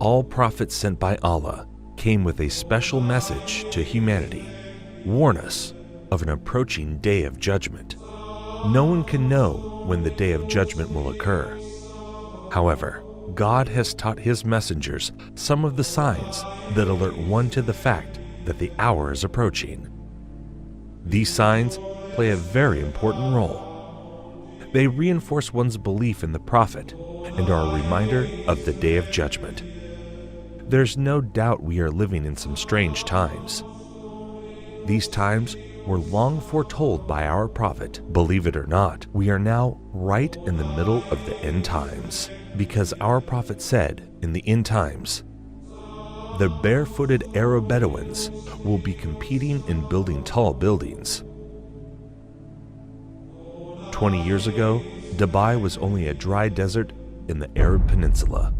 All prophets sent by Allah came with a special message to humanity. Warn us of an approaching day of judgment. No one can know when the day of judgment will occur. However, God has taught His messengers some of the signs that alert one to the fact that the hour is approaching. These signs play a very important role. They reinforce one's belief in the Prophet and are a reminder of the day of judgment. There's no doubt we are living in some strange times. These times were long foretold by our Prophet. Believe it or not, we are now right in the middle of the end times, because our Prophet said in the end times, the barefooted Arab Bedouins will be competing in building tall buildings. 20 years ago, Dubai was only a dry desert in the Arab Peninsula.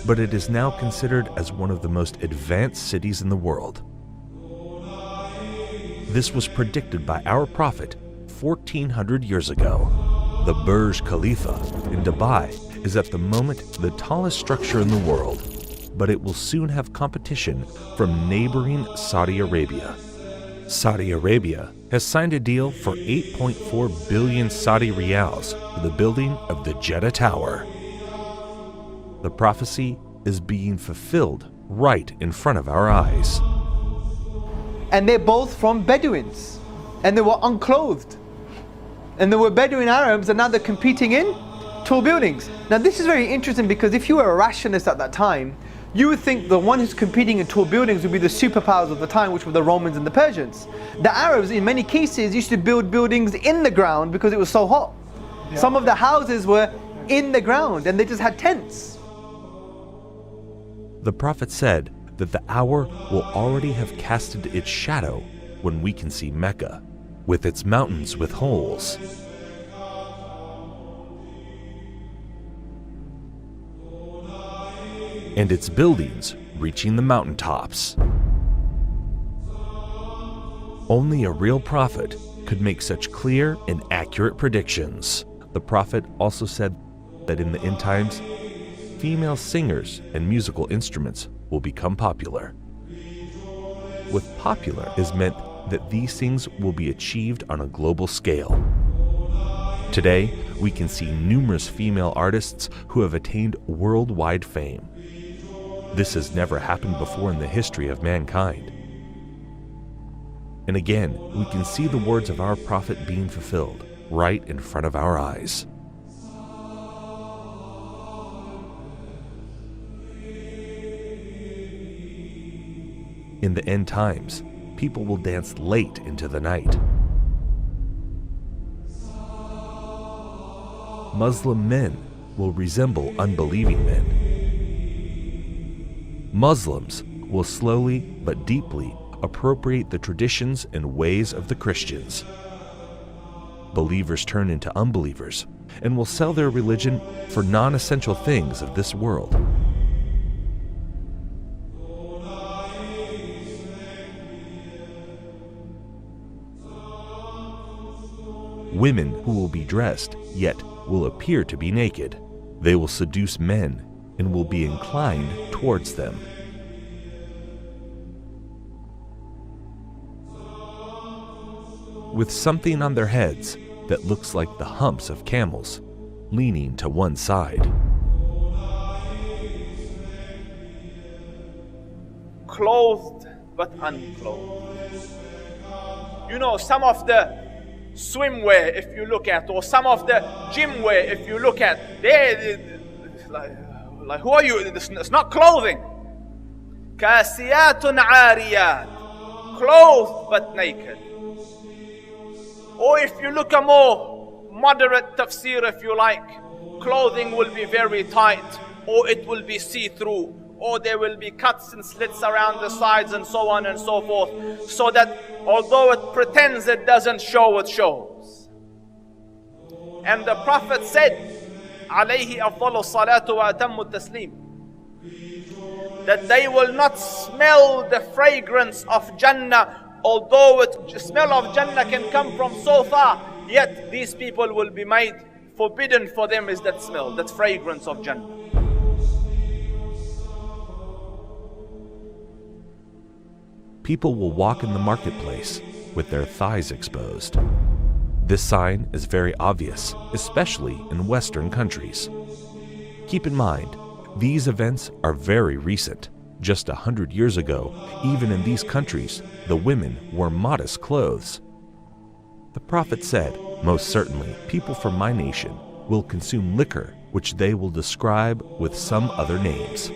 But it is now considered as one of the most advanced cities in the world. This was predicted by our Prophet 1400 years ago. The Burj Khalifa in Dubai is at the moment the tallest structure in the world, but it will soon have competition from neighboring Saudi Arabia. Saudi Arabia has signed a deal for 8.4 billion Saudi riyals for the building of the Jeddah Tower. The prophecy is being fulfilled right in front of our eyes. And they're both from Bedouins, and they were unclothed. And there were Bedouin Arabs, and now they're competing in tall buildings. Now this is very interesting, because if you were a rationalist at that time, you would think the one who's competing in tall buildings would be the superpowers of the time, which were the Romans and the Persians. The Arabs, in many cases, used to build buildings in the ground because it was so hot. Yeah. Some of the houses were in the ground, and they just had tents. The Prophet said that the hour will already have casted its shadow when we can see Mecca, with its mountains with holes. And its buildings reaching the mountaintops. Only a real prophet could make such clear and accurate predictions. The Prophet also said that in the end times, female singers and musical instruments will become popular. With popular is meant that these things will be achieved on a global scale. Today, we can see numerous female artists who have attained worldwide fame. This has never happened before in the history of mankind. And again, we can see the words of our Prophet being fulfilled right in front of our eyes. In the end times, people will dance late into the night. Muslim men will resemble unbelieving men. Muslims will slowly but deeply appropriate the traditions and ways of the Christians. Believers turn into unbelievers and will sell their religion for non-essential things of this world. Women who will be dressed, yet will appear to be naked. They will seduce men and will be inclined towards them. With something on their heads that looks like the humps of camels, leaning to one side. Clothed but unclothed. You know, some of the swimwear, if you look at, or some of the gym wear, if you look at, they like who are you? It's not clothing. Kasiyatun ariyat, clothed but naked. Or if you look a more moderate tafsir, if you like, clothing will be very tight, or it will be see-through, or there will be cuts and slits around the sides and so on and so forth, so that although it pretends it doesn't show, it shows. And the Prophet said, alayhi afdalu salatu wa atammu taslim, that they will not smell the fragrance of Jannah, although the smell of Jannah can come from so far, yet these people will be made forbidden for them is that smell, that fragrance of Jannah. people will walk in the marketplace with their thighs exposed. This sign is very obvious, especially in Western countries. Keep in mind, these events are very recent. Just 100 years ago, even in these countries, the women wore modest clothes. The Prophet said, "Most certainly, people from my nation will consume liquor which they will describe with some other names."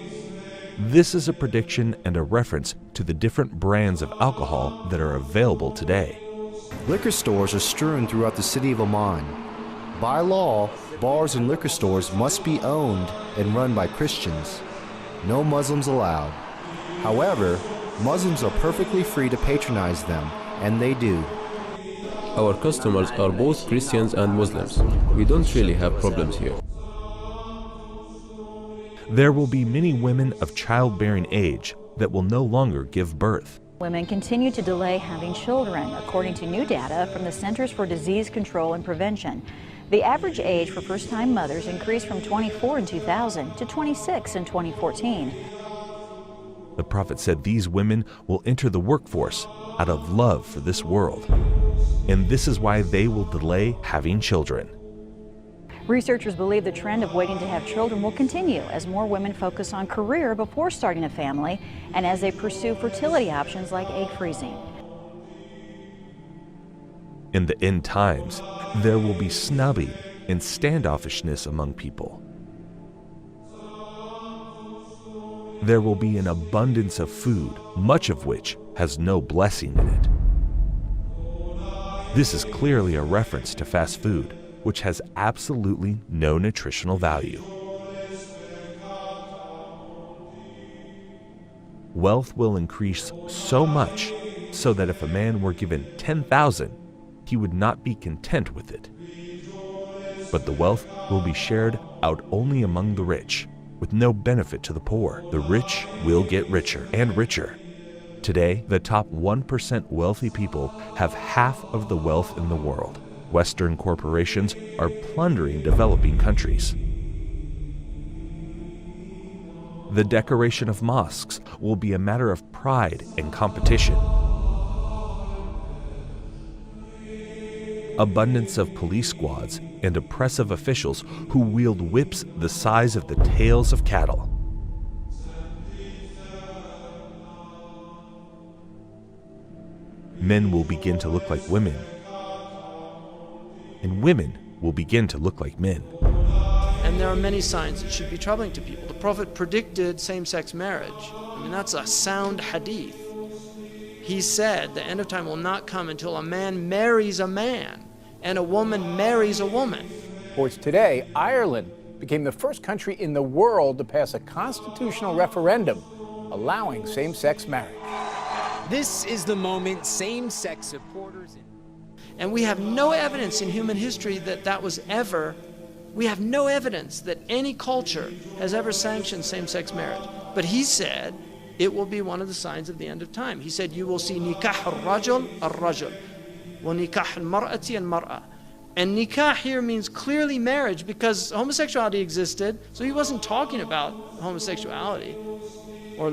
This is a prediction and a reference to the different brands of alcohol that are available today. Liquor stores are strewn throughout the city of Amman. By law, bars and liquor stores must be owned and run by Christians. No Muslims allowed. However, Muslims are perfectly free to patronize them, and they do. Our customers are both Christians and Muslims. We don't really have problems here. There will be many women of childbearing age that will no longer give birth. Women continue to delay having children, according to new data from the Centers for Disease Control and Prevention. The average age for first-time mothers increased from 24 in 2000 to 26 in 2014. The Prophet said these women will enter the workforce out of love for this world, and this is why they will delay having children. Researchers believe the trend of waiting to have children will continue as more women focus on career before starting a family and as they pursue fertility options like egg freezing. In the end times, there will be snubbing and standoffishness among people. There will be an abundance of food, much of which has no blessing in it. This is clearly a reference to fast food, which has absolutely no nutritional value. Wealth will increase so much so that if a man were given 10,000, he would not be content with it. But the wealth will be shared out only among the rich, with no benefit to the poor. The rich will get richer and richer. Today, the top 1% wealthy people have half of the wealth in the world. Western corporations are plundering developing countries. The decoration of mosques will be a matter of pride and competition. Abundance of police squads and oppressive officials who wield whips the size of the tails of cattle. Men will begin to look like women, and women will begin to look like men. And there are many signs that should be troubling to people. The Prophet predicted same-sex marriage. I mean, that's a sound hadith. He said the end of time will not come until a man marries a man and a woman marries a woman. Sports today, Ireland became the first country in the world to pass a constitutional referendum allowing same-sex marriage. This is the moment same-sex supporters... And we have no evidence in human history that that was ever, we have no evidence that any culture has ever sanctioned same-sex marriage. But he said it will be one of the signs of the end of time. He said you will see nikah al-rajul al-rajul, wa nikah al-mar'ati al-mar'a. And nikah here means clearly marriage because homosexuality existed, so he wasn't talking about homosexuality or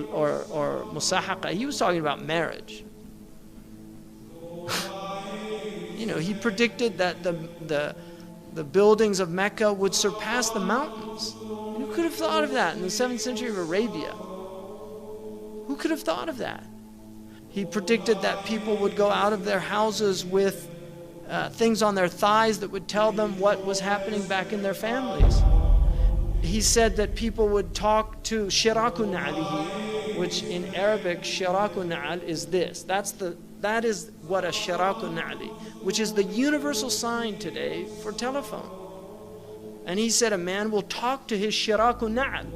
musahaqa. He was talking about marriage. You know, he predicted that the buildings of Mecca would surpass the mountains. And who could have thought of that in the 7th century of Arabia? Who could have thought of that? He predicted that people would go out of their houses with things on their thighs that would tell them what was happening back in their families. He said that people would talk to shiraku na'alihi, which in Arabic, shiraku na'al is this. That is what a shiraku na'ali, which is the universal sign today for telephone. And he said a man will talk to his shiraku na'al.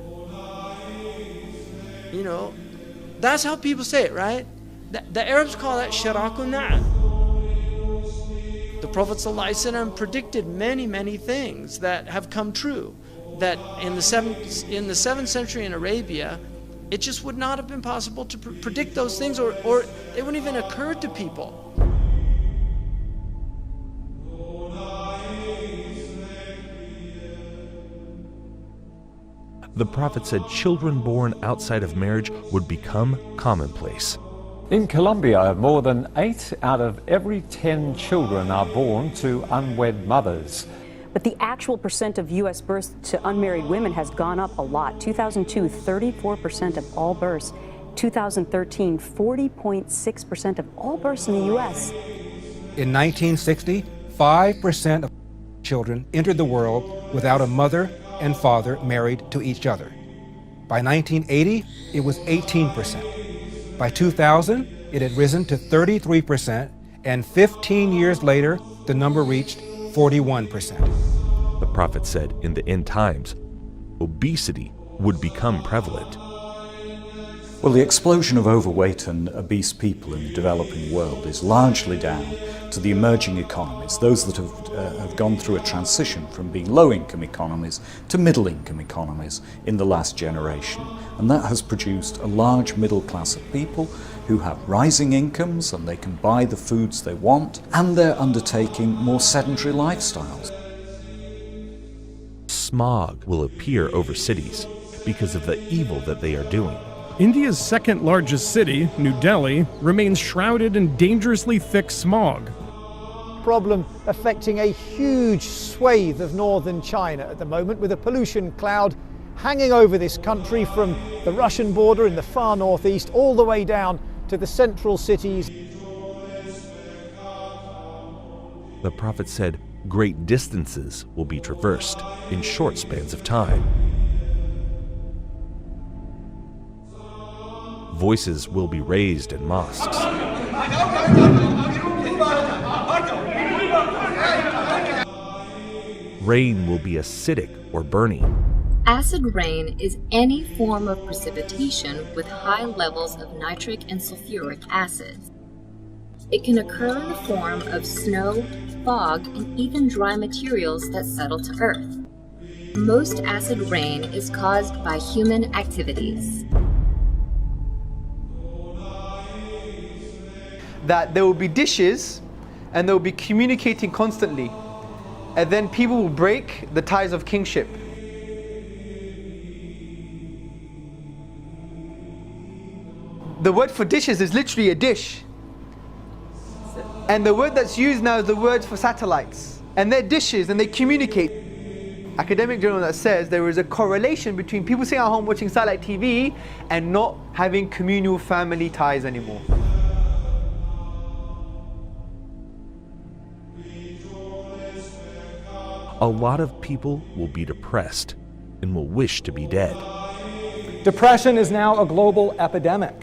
You know, that's how people say it, right? The Arabs call that shiraku na'al. The Prophet ﷺ predicted many, many things that have come true. That in the 7th century in Arabia, it just would not have been possible to predict those things, or it wouldn't even occur to people. The Prophet said children born outside of marriage would become commonplace. In Colombia, more than 8 out of every 10 children are born to unwed mothers. But the actual percent of U.S. births to unmarried women has gone up a lot. 2002, 34% of all births. 2013, 40.6% of all births in the U.S. In 1960, 5% of children entered the world without a mother and father married to each other. By 1980, it was 18%. By 2000, it had risen to 33%, and 15 years later, the number reached 41%. The prophet said in the end times, obesity would become prevalent. Well, the explosion of overweight and obese people in the developing world is largely down to the emerging economies, those that have gone through a transition from being low-income economies to middle-income economies in the last generation. And that has produced a large middle class of people who have rising incomes and they can buy the foods they want, and they're undertaking more sedentary lifestyles. Smog will appear over cities because of the evil that they are doing. India's second largest city, New Delhi, remains shrouded in dangerously thick smog. Problem affecting a huge swathe of northern China at the moment, with a pollution cloud hanging over this country from the Russian border in the far northeast all the way down to the central cities. The prophet said great distances will be traversed in short spans of time. Voices will be raised in mosques. Rain will be acidic or burning. Acid rain is any form of precipitation with high levels of nitric and sulfuric acids. It can occur in the form of snow, fog, and even dry materials that settle to earth. Most acid rain is caused by human activities. That there will be dishes and they will be communicating constantly, and then people will break the ties of kingship. The word for dishes is literally a dish, and the word that's used now is the word for satellites, and they're dishes and they communicate. Academic journal that says there is a correlation between people sitting at home watching satellite TV and not having communal family ties anymore. A lot of people will be depressed and will wish to be dead. Depression is now a global epidemic.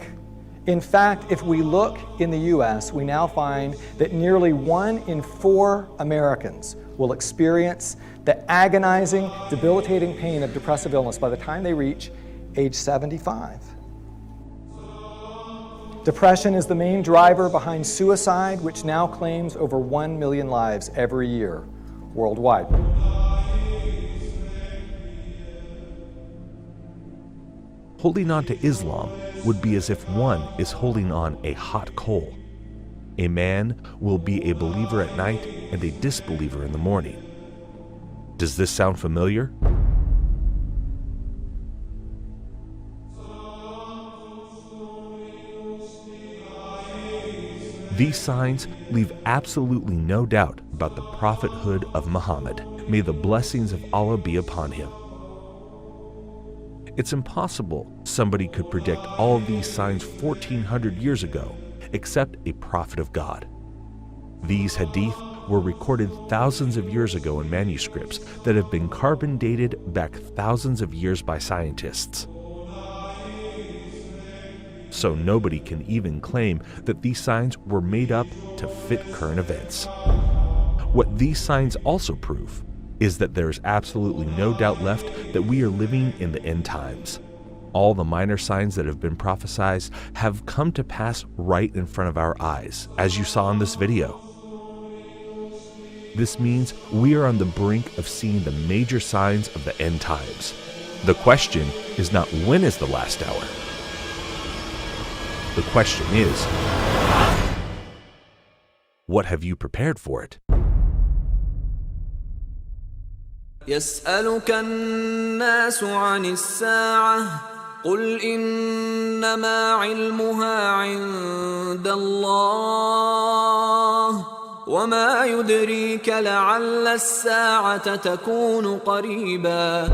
In fact, if we look in the US, we now find that nearly 1 in 4 Americans will experience the agonizing, debilitating pain of depressive illness by the time they reach age 75. Depression is the main driver behind suicide, which now claims over 1 million lives every year worldwide. Holding on to Islam would be as if one is holding on a hot coal. A man will be a believer at night and a disbeliever in the morning. Does this sound familiar? These signs leave absolutely no doubt about the prophethood of Muhammad. May the blessings of Allah be upon him. It's impossible somebody could predict all of these signs 1400 years ago, except a prophet of God. These hadith were recorded thousands of years ago in manuscripts that have been carbon dated back thousands of years by scientists. So nobody can even claim that these signs were made up to fit current events. What these signs also prove is that there is absolutely no doubt left that we are living in the end times. All the minor signs that have been prophesied have come to pass right in front of our eyes, as you saw in this video. This means we are on the brink of seeing the major signs of the end times. The question is not when is the last hour. The question is, what have you prepared for it? يسألك الناس عن الساعة قل إنما علمها عند الله وما يدريك لعل الساعة تكون قريبا